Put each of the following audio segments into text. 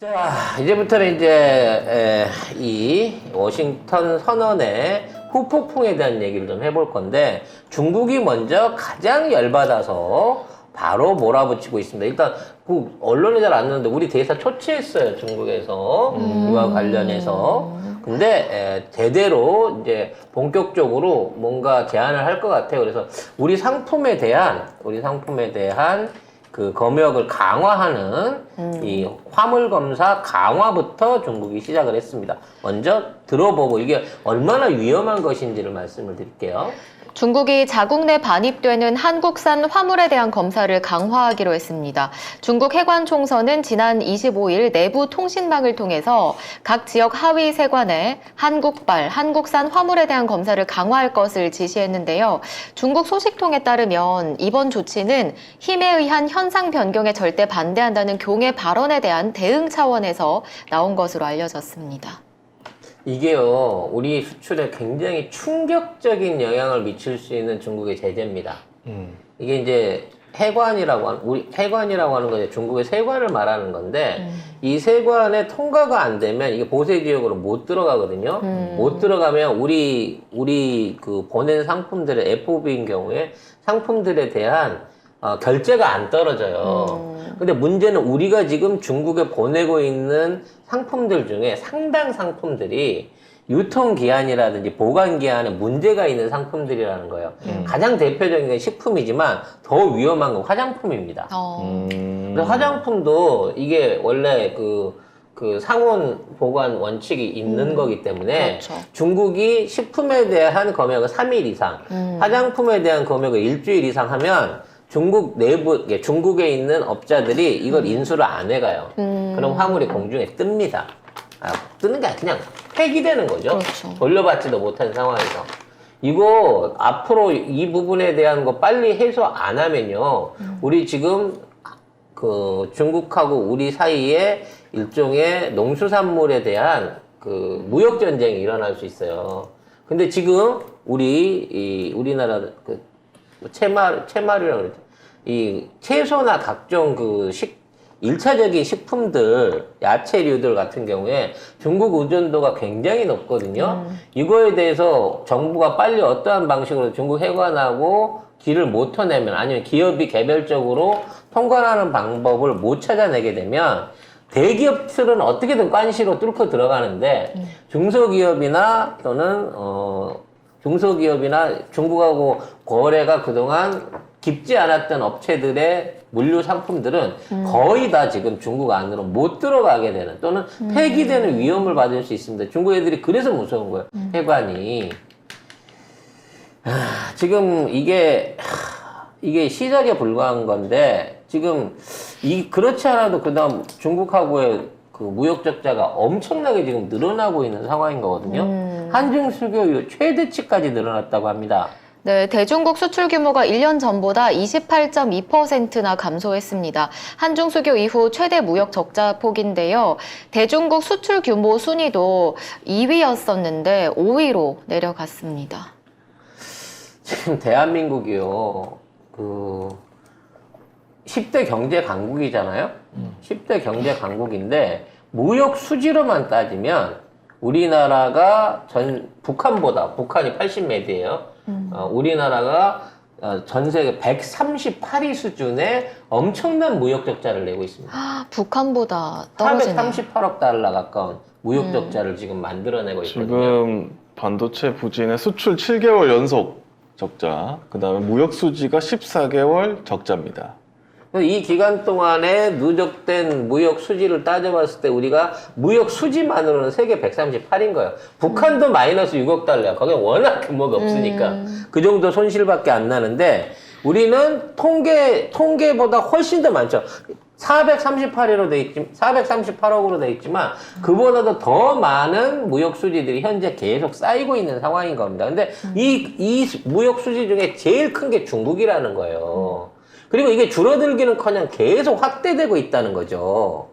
자, 이제부터는 이 워싱턴 선언의 후폭풍에 대한 얘기를 좀 해볼 건데, 중국이 먼저 가장 열받아서 바로 몰아붙이고 있습니다. 일단 그 언론에 잘 안 나오는데 우리 대사 초치했어요, 중국에서. 이와 관련해서. 근데 제대로 이제 본격적으로 뭔가 제안을 할 것 같아요. 그래서 우리 상품에 대한 그 검역을 강화하는 이 화물 검사 강화부터 중국이 시작을 했습니다. 먼저 들어보고 이게 얼마나 위험한 것인지를 말씀을 드릴게요. 중국이 자국 내 반입되는 한국산 화물에 대한 검사를 강화하기로 했습니다. 중국 해관총서는 지난 25일 내부 통신망을 통해서 각 지역 하위 세관에 한국발, 한국산 화물에 대한 검사를 강화할 것을 지시했는데요. 중국 소식통에 따르면 이번 조치는 힘에 의한 현상 변경에 절대 반대한다는 교의 발언에 대한 대응 차원에서 나온 것으로 알려졌습니다. 이게요, 우리 수출에 굉장히 충격적인 영향을 미칠 수 있는 중국의 제재입니다. 이게 이제 해관이라고 하는 건 중국의 세관을 말하는 건데, 이 세관에 통과가 안 되면 이게 보세 지역으로 못 들어가거든요. 못 들어가면 우리 그 보낸 상품들의 FOB인 경우에 상품들에 대한 결제가 안 떨어져요. 근데 문제는 우리가 지금 중국에 보내고 있는 상품들 중에 상당 상품들이 유통기한이라든지 보관기한에 문제가 있는 상품들이라는 거예요. 가장 대표적인 건 식품이지만 더 위험한 건 화장품입니다. 근데 화장품도 이게 원래 그 상온 보관 원칙이 있는 거기 때문에 그렇죠. 중국이 식품에 대한 검역을 3일 이상, 화장품에 대한 검역을 일주일 이상 하면 중국 내부, 중국에 있는 업자들이 이걸 인수를 안 해가요. 그럼 화물이 공중에 뜹니다. 뜨는 게 아니라 그냥 폐기되는 거죠. 그렇죠. 돌려받지도 못한 상황에서. 이거 앞으로 이 부분에 대한 거 빨리 해소 안 하면요. 우리 지금 그 중국하고 우리 사이에 일종의 농수산물에 대한 그 무역 전쟁이 일어날 수 있어요. 근데 지금 우리나라 그 채마루라고 그러죠. 이 채소나 각종 그 1차적인 식품들, 야채류들 같은 경우에 중국 의존도가 굉장히 높거든요. 이거에 대해서 정부가 빨리 어떠한 방식으로 중국 해관하고 길을 못 터내면, 아니면 기업이 개별적으로 통관하는 방법을 못 찾아내게 되면 대기업들은 어떻게든 관시로 뚫고 들어가는데 중소기업이나 또는 중소기업이나 중국하고 거래가 그동안 깊지 않았던 업체들의 물류 상품들은 거의 다 지금 중국 안으로 못 들어가게 되는 또는 폐기되는 위험을 받을 수 있습니다. 중국 애들이 그래서 무서운 거예요. 해관이. 지금 이게 시작에 불과한 건데 지금 그렇지 않아도 그다음 중국하고의 그 무역 적자가 엄청나게 지금 늘어나고 있는 상황인 거거든요. 한중 수교 이후 최대치까지 늘어났다고 합니다. 네, 대중국 수출 규모가 1년 전보다 28.2%나 감소했습니다. 한중 수교 이후 최대 무역 적자 폭인데요. 대중국 수출 규모 순위도 2위였었는데 5위로 내려갔습니다. 지금 대한민국이요, 10대 경제 강국이잖아요? 10대 경제 강국인데, 무역 수지로만 따지면, 우리나라가 북한이 80매디예요. 우리나라가 전 세계 138위 수준의 엄청난 무역 적자를 내고 있습니다. 북한보다 떨어지네요. 438억 달러 가까운 무역 적자를 지금 만들어내고 있거든요. 지금 반도체 부진의 수출 7개월 연속 적자, 그 다음에 무역 수지가 14개월 적자입니다. 이 기간 동안에 누적된 무역 수지를 따져봤을 때 우리가 무역 수지만으로는 세계 138인 거예요. 북한도 마이너스 6억 달러야. 거기 워낙 규모가 없으니까. 그 정도 손실밖에 안 나는데 우리는 통계보다 훨씬 더 많죠. 438억으로 돼 있지만 그보다도 더 많은 무역 수지들이 현재 계속 쌓이고 있는 상황인 겁니다. 근데 이 무역 수지 중에 제일 큰 게 중국이라는 거예요. 그리고 이게 줄어들기는커녕 계속 확대되고 있다는 거죠.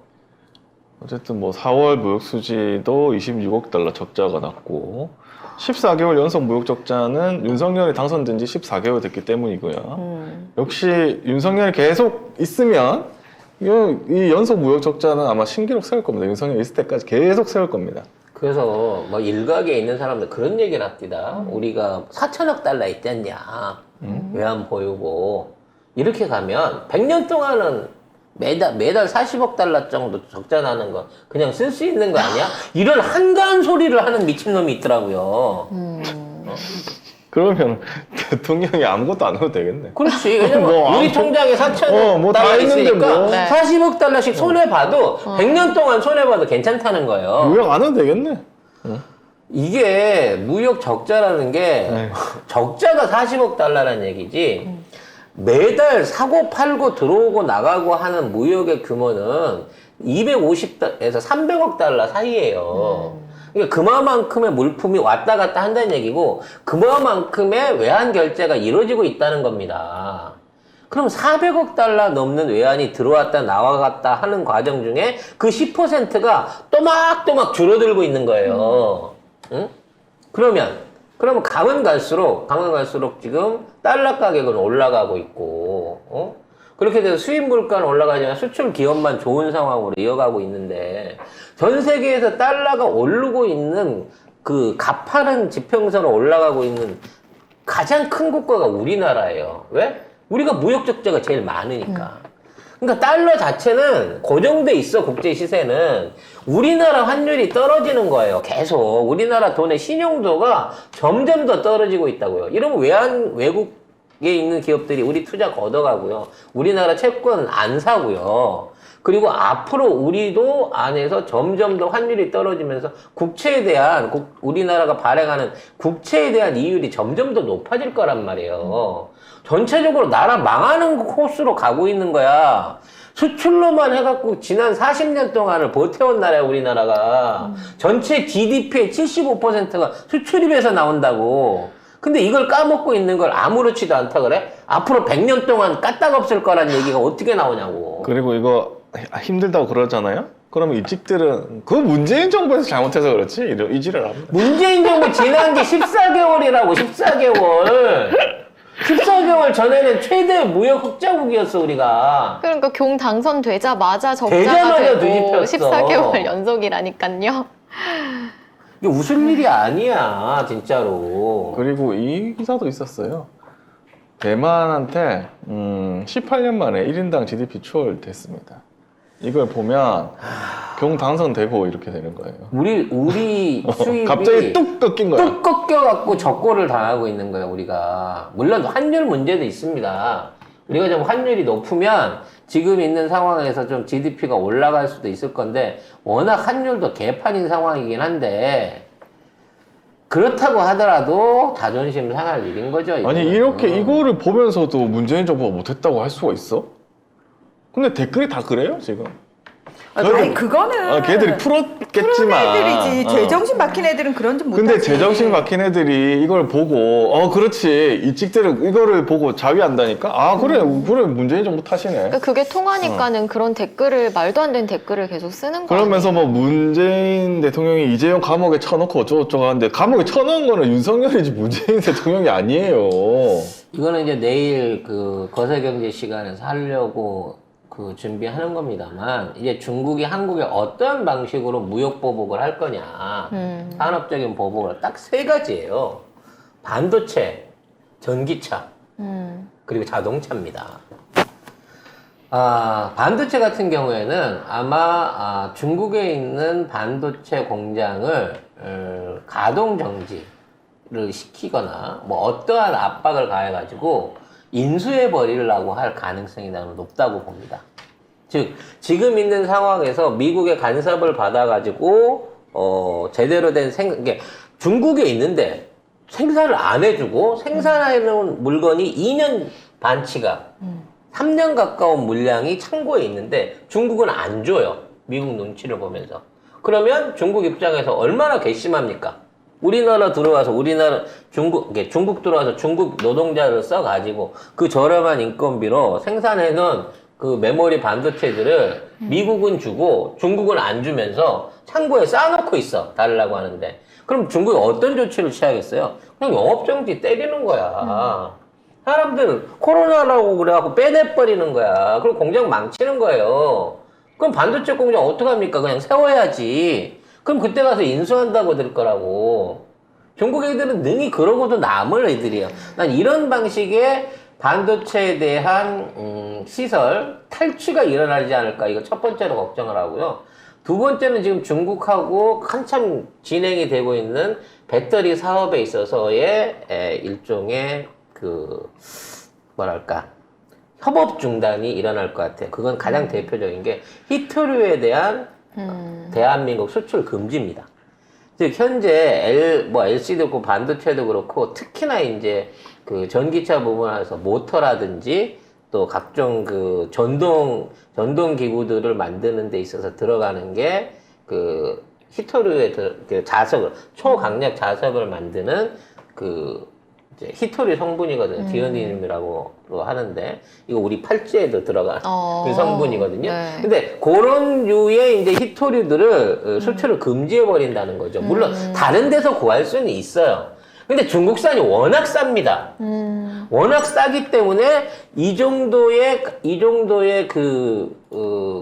어쨌든 뭐 4월 무역 수지도 26억 달러 적자가 났고 14개월 연속 무역 적자는 윤석열이 당선된 지 14개월 됐기 때문이고요. 역시 윤석열이 계속 있으면 이 연속 무역 적자는 아마 신기록 세울 겁니다. 윤석열 있을 때까지 계속 세울 겁니다. 그래서 뭐 일각에 있는 사람들 그런 얘기를 합니다. 우리가 4천억 달러 있댔냐. 외환 보유고. 이렇게 가면 100년 동안은 매달 40억 달러 정도 적자 나는 거 그냥 쓸 수 있는 거 아니야? 이런 한가한 소리를 하는 미친놈이 있더라고요. 그러면 대통령이 아무것도 안 해도 되겠네. 그렇지. 왜냐면 뭐 우리 통장에 4천억 뭐다 달러 했는데 있으니까 뭐. 네. 40억 달러씩 손해봐도 100년 동안 손해봐도 괜찮다는 거예요. 무역 안 해도 되겠네. 이게 무역 적자라는 게 네. 적자가 40억 달러라는 얘기지 매달 사고 팔고 들어오고 나가고 하는 무역의 규모는 250에서 300억 달러 사이예요. 그러니까 그만큼의 물품이 왔다 갔다 한다는 얘기고 그만큼의 외환 결제가 이루어지고 있다는 겁니다. 그럼 400억 달러 넘는 외환이 들어왔다 나와갔다 하는 과정 중에 그 10%가 또막또막 줄어들고 있는 거예요. 응? 그러면 가면 갈수록 지금 달러 가격은 올라가고 있고, 그렇게 돼서 수입 물가는 올라가지만 수출 기업만 좋은 상황으로 이어가고 있는데, 전 세계에서 달러가 오르고 있는 그 가파른 지평선으로 올라가고 있는 가장 큰 국가가 우리나라예요. 왜? 우리가 무역 적자가 제일 많으니까. 그러니까 달러 자체는 고정돼 있어, 국제 시세는. 우리나라 환율이 떨어지는 거예요. 계속. 우리나라 돈의 신용도가 점점 더 떨어지고 있다고요. 이러면 외국에 있는 기업들이 우리 투자 걷어가고요. 우리나라 채권 안 사고요. 그리고 앞으로 우리도 안에서 점점 더 환율이 떨어지면서 국채에 대한, 우리나라가 발행하는 국채에 대한 이율이 점점 더 높아질 거란 말이에요. 전체적으로 나라 망하는 코스로 가고 있는 거야. 수출로만 해갖고 지난 40년 동안을 버텨온 나라야, 우리나라가. 전체 GDP의 75%가 수출입에서 나온다고. 근데 이걸 까먹고 있는 걸 아무렇지도 않다 그래? 앞으로 100년 동안 까딱없을 거란 얘기가 어떻게 나오냐고. 그리고 이거 힘들다고 그러잖아요? 그러면 이직들은 그 문재인 정부에서 잘못해서 그렇지? 이지를 합니다. 문재인 정부 지난 게 14개월이라고, 14개월. 14개월 전에는 최대 무역 흑자국이었어, 우리가. 그러니까 경 당선되자마자 적자가 되자마자 되고 뒤집혔어. 14개월 연속이라니까요. 이게 웃을 일이 아니야, 진짜로. 그리고 이 기사도 있었어요. 대만한테 18년 만에 1인당 GDP 추월됐습니다. 이걸 보면 경 당선되고 이렇게 되는 거예요. 우리 수입이 갑자기 뚝 꺾인 거야. 뚝 꺾여갖고 적고를 당하고 있는 거야, 우리가. 물론 환율 문제도 있습니다. 우리가 좀 환율이 높으면 지금 있는 상황에서 좀 GDP가 올라갈 수도 있을 건데 워낙 환율도 개판인 상황이긴 한데 그렇다고 하더라도 자존심 상할 일인 거죠. 이거는. 아니 이렇게 이거를 보면서도 문재인 정부가 못했다고 할 수가 있어? 근데 댓글이 다 그래요 지금. 아니 그거는 걔들이 풀었겠지만. 푸른 애들이지. 제정신 박힌 애들은 그런 좀 못하지. 근데 제정신 박힌 애들이 이걸 보고 그렇지 이직들은 이거를 보고 자위한다니까. 그래 문재인 정부 탓이네. 그러니까 그게 통하니까는 그런 댓글을 말도 안 되는 댓글을 계속 쓰는 거예요. 그러면서 뭐 문재인 대통령이 이재용 감옥에 쳐놓고 어쩌고저쩌고 하는데 감옥에 쳐놓은 거는 윤석열이지 문재인 대통령이 아니에요. 이거는 이제 내일 그 거세경제 시간에서 하려고 그 준비하는 겁니다만 이제 중국이 한국에 어떤 방식으로 무역 보복을 할 거냐 산업적인 보복을 딱 세 가지예요. 반도체, 전기차, 그리고 자동차입니다. 반도체 같은 경우에는 아마 중국에 있는 반도체 공장을 가동 정지를 시키거나 뭐 어떠한 압박을 가해가지고 인수해 버리려고 할 가능성이 나는 높다고 봅니다. 즉 지금 있는 상황에서 미국의 간섭을 받아가지고 제대로 된 이게 중국에 있는데 생산을 안 해주고 생산해놓은 물건이 2년 반치가 3년 가까운 물량이 창고에 있는데 중국은 안 줘요. 미국 눈치를 보면서. 그러면 중국 입장에서 얼마나 괘씸합니까? 우리나라 들어와서 중국 들어와서 중국 노동자를 써가지고 그 저렴한 인건비로 생산해놓은 그 메모리 반도체들을 미국은 주고 중국은 안 주면서 창고에 쌓아놓고 있어. 달라고 하는데. 그럼 중국이 어떤 조치를 취하겠어요? 그냥 영업정지 때리는 거야. 사람들 코로나라고 그래갖고 빼내버리는 거야. 그리고 공장 망치는 거예요. 그럼 반도체 공장 어떡합니까? 그냥 세워야지. 그럼 그때 가서 인수한다고 될 거라고. 중국 애들은 능히 그러고도 남을 애들이에요. 난 이런 방식의 반도체에 대한 시설 탈취가 일어나지 않을까, 이거 첫 번째로 걱정을 하고요. 두 번째는 지금 중국하고 한참 진행이 되고 있는 배터리 사업에 있어서의 일종의 뭐랄까, 협업 중단이 일어날 것 같아요. 그건 가장 대표적인 게 히토류에 대한 대한민국 수출 금지입니다. 즉 현재 LC도 그렇고 반도체도 그렇고 특히나 이제 그 전기차 부분에서 모터라든지 또 각종 그 전동 기구들을 만드는 데 있어서 들어가는 게 그 히토류의 그 자석을, 초강력 자석을 만드는 그 이제 히토류 성분이거든요. 디오니움이라고 하는데 이거 우리 팔찌에도 들어간 그 성분이거든요. 네. 근데 그런 류의 이제 히토류들을 수출을 금지해 버린다는 거죠. 물론 다른 데서 구할 수는 있어요. 근데 중국산이 워낙 쌉니다. 워낙 싸기 때문에 이 정도의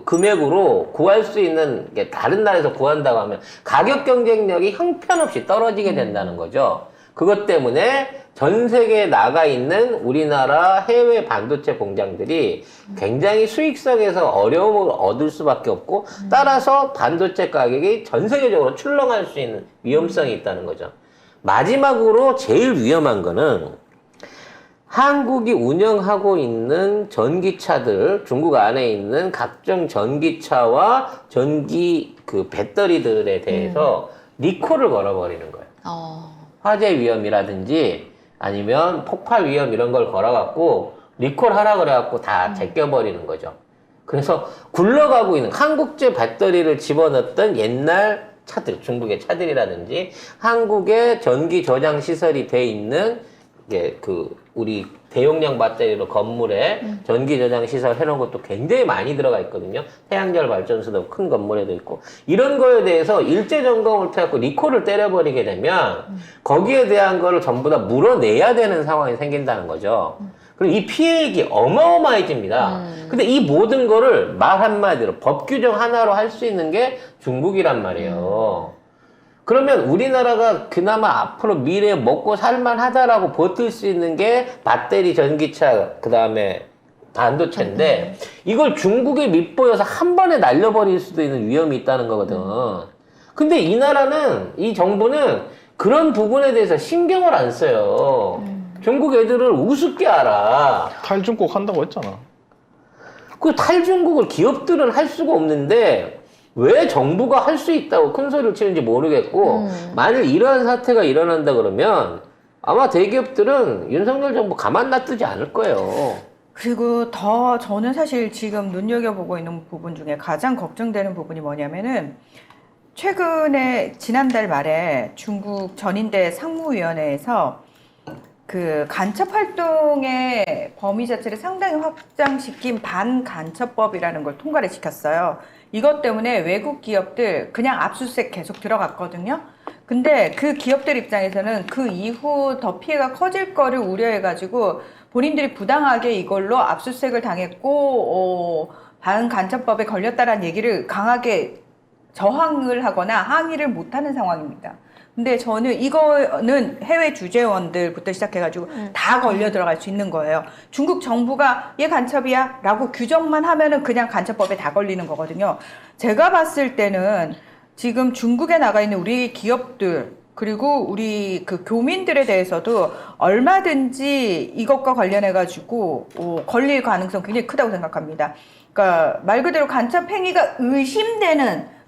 금액으로 구할 수 있는 게 다른 나라에서 구한다고 하면 가격 경쟁력이 형편없이 떨어지게 된다는 거죠. 그것 때문에 전 세계에 나가 있는 우리나라 해외 반도체 공장들이 굉장히 수익성에서 어려움을 얻을 수밖에 없고, 따라서 반도체 가격이 전 세계적으로 출렁할 수 있는 위험성이 있다는 거죠. 마지막으로 제일 위험한 거는 한국이 운영하고 있는 전기차들, 중국 안에 있는 각종 전기차와 전기 그 배터리들에 대해서 리콜을 걸어버리는 거예요. 화재 위험이라든지 아니면 폭발 위험 이런 걸 걸어갖고 리콜 하라 그래갖고 다 제껴버리는 거죠. 그래서 굴러가고 있는 한국제 배터리를 집어넣었던 옛날 차들, 중국의 차들이라든지 한국의 전기 저장 시설이 돼 있는 게 우리 대용량 배터리로 건물에 전기 저장 시설 해놓은 것도 굉장히 많이 들어가 있거든요. 태양열 발전소도 큰 건물에도 있고, 이런 거에 대해서 일제 점검을 해갖고 리콜을 때려버리게 되면 거기에 대한 거를 전부 다 물어내야 되는 상황이 생긴다는 거죠. 그리고 이 피해액이 어마어마해집니다. 근데 이 모든 거를 말 한마디로 법 규정 하나로 할 수 있는 게 중국이란 말이에요. 그러면 우리나라가 그나마 앞으로 미래에 먹고 살만하다라고 버틸 수 있는 게 배터리, 전기차, 그 다음에 반도체인데 이걸 중국에 밑보여서 한 번에 날려버릴 수도 있는 위험이 있다는 거거든. 근데 이 나라는, 이 정부는 그런 부분에 대해서 신경을 안 써요. 중국 애들을 우습게 알아. 탈중국 한다고 했잖아. 그 탈중국을 기업들은 할 수가 없는데 왜 정부가 할 수 있다고 큰 소리를 치는지 모르겠고, 만일 이러한 사태가 일어난다 그러면 아마 대기업들은 윤석열 정부 가만 놔두지 않을 거예요. 그리고 더 저는 사실 지금 눈여겨보고 있는 부분 중에 가장 걱정되는 부분이 뭐냐면은, 최근에 지난달 말에 중국 전인대 상무위원회에서 그 간첩 활동의 범위 자체를 상당히 확장시킨 반간첩법이라는 걸 통과를 시켰어요. 이것 때문에 외국 기업들 그냥 압수수색 계속 들어갔거든요. 근데 그 기업들 입장에서는 그 이후 더 피해가 커질 거를 우려해가지고 본인들이 부당하게 이걸로 압수수색을 당했고 반간첩법에 걸렸다라는 얘기를 강하게 저항을 하거나 항의를 못하는 상황입니다. 근데 저는 이거는 해외 주재원들부터 시작해가지고 다 걸려 들어갈 수 있는 거예요. 중국 정부가 얘 간첩이야 라고 규정만 하면은 그냥 간첩법에 다 걸리는 거거든요. 제가 봤을 때는 지금 중국에 나가 있는 우리 기업들, 그리고 우리 그 교민들에 대해서도 얼마든지 이것과 관련해가지고 걸릴 가능성 굉장히 크다고 생각합니다. 그러니까 말 그대로 간첩 행위가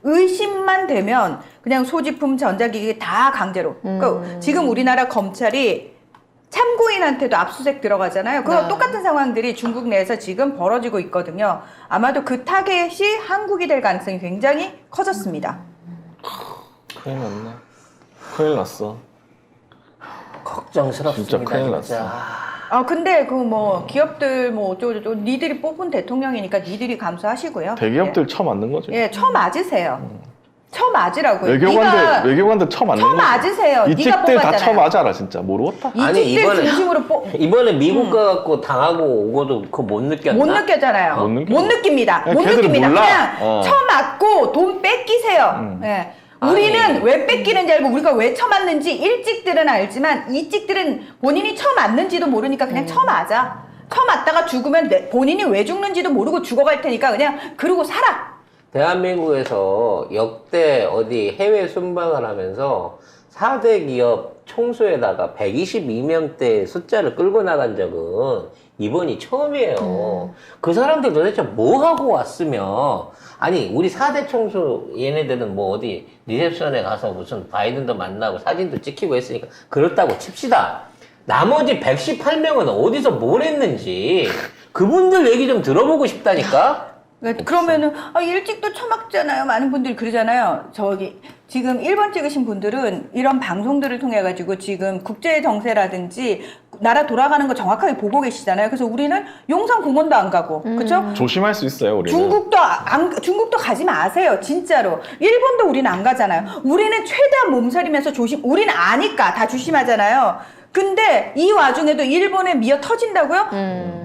의심만 되면 그냥 소지품, 전자기기 다 강제로. 그러니까 지금 우리나라 검찰이 참고인한테도 압수수색 들어가잖아요. 그거 똑같은 상황들이 중국 내에서 지금 벌어지고 있거든요. 아마도 그 타겟이 한국이 될 가능성이 굉장히 커졌습니다. 큰일 났네. 큰일 났어. 걱정스럽습니다. 진짜 큰일 났어. 근데 기업들 어쩌고저쩌고 니들이 뽑은 대통령이니까 니들이 감수하시고요. 대기업들 쳐맞는 거죠. 예, 쳐맞으세요. 쳐맞으라고요. 외교관들 쳐맞는 쳐 맞으세요. 이 네가 찍들 다 뽑았잖아요. 쳐맞아라 진짜 모르겠다. 아니, 이직들 이번에- 중심으로 이번에 미국 가갖고 당하고 오고도 그거 못 느꼈나? 못 느꼈잖아요. 못 느껴. 못 느낍니다. 그냥 못 걔들은 느낍니다. 몰라. 그냥 쳐맞고 돈 뺏기세요. 예. 우리는 아니. 왜 뺏기는지 알고 우리가 왜 쳐맞는지 일찍들은 알지만 이찍들은 본인이 쳐맞는지도 모르니까 그냥 쳐맞아. 쳐맞다가 죽으면 본인이 왜 죽는지도 모르고 죽어갈 테니까 그냥 그러고 살아. 대한민국에서 역대 어디 해외 순방을 하면서 4대 기업 총수에다가 122명대 숫자를 끌고 나간 적은 이번이 처음이에요. 그 사람들 도대체 뭐 하고 왔으면, 아니, 우리 4대 총수 얘네들은 뭐 어디 리셉션에 가서 무슨 바이든도 만나고 사진도 찍히고 했으니까 그렇다고 칩시다. 나머지 118명은 어디서 뭘 했는지 그분들 얘기 좀 들어보고 싶다니까? 그러면은 일찍도 처맞잖아요. 많은 분들이 그러잖아요. 저기 지금 1번 찍으신 분들은 이런 방송들을 통해 가지고 지금 국제 정세라든지 나라 돌아가는 거 정확하게 보고 계시잖아요. 그래서 우리는 용산 공원도 안 가고, 그렇죠? 조심할 수 있어요 우리는. 중국도 가지 마세요. 진짜로. 일본도 우리는 안 가잖아요. 우리는 최대한 몸살이면서 우리는 아니까 다 조심하잖아요. 근데 이 와중에도 일본에 미어 터진다고요?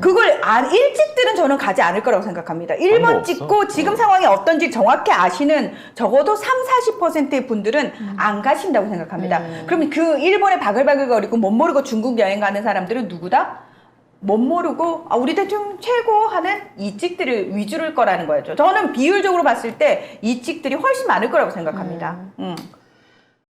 그걸 일찍들은 저는 가지 않을 거라고 생각합니다. 1번 찍고 지금 상황이 어떤지 정확히 아시는 적어도 30-40%의 분들은 안 가신다고 생각합니다. 그러면 그 일본에 바글바글거리고 못 모르고 중국 여행 가는 사람들은 누구다? 못 모르고 우리 대통령 최고 하는 이찍들을 위주일 거라는 거였죠. 저는 비율적으로 봤을 때 이찍들이 훨씬 많을 거라고 생각합니다.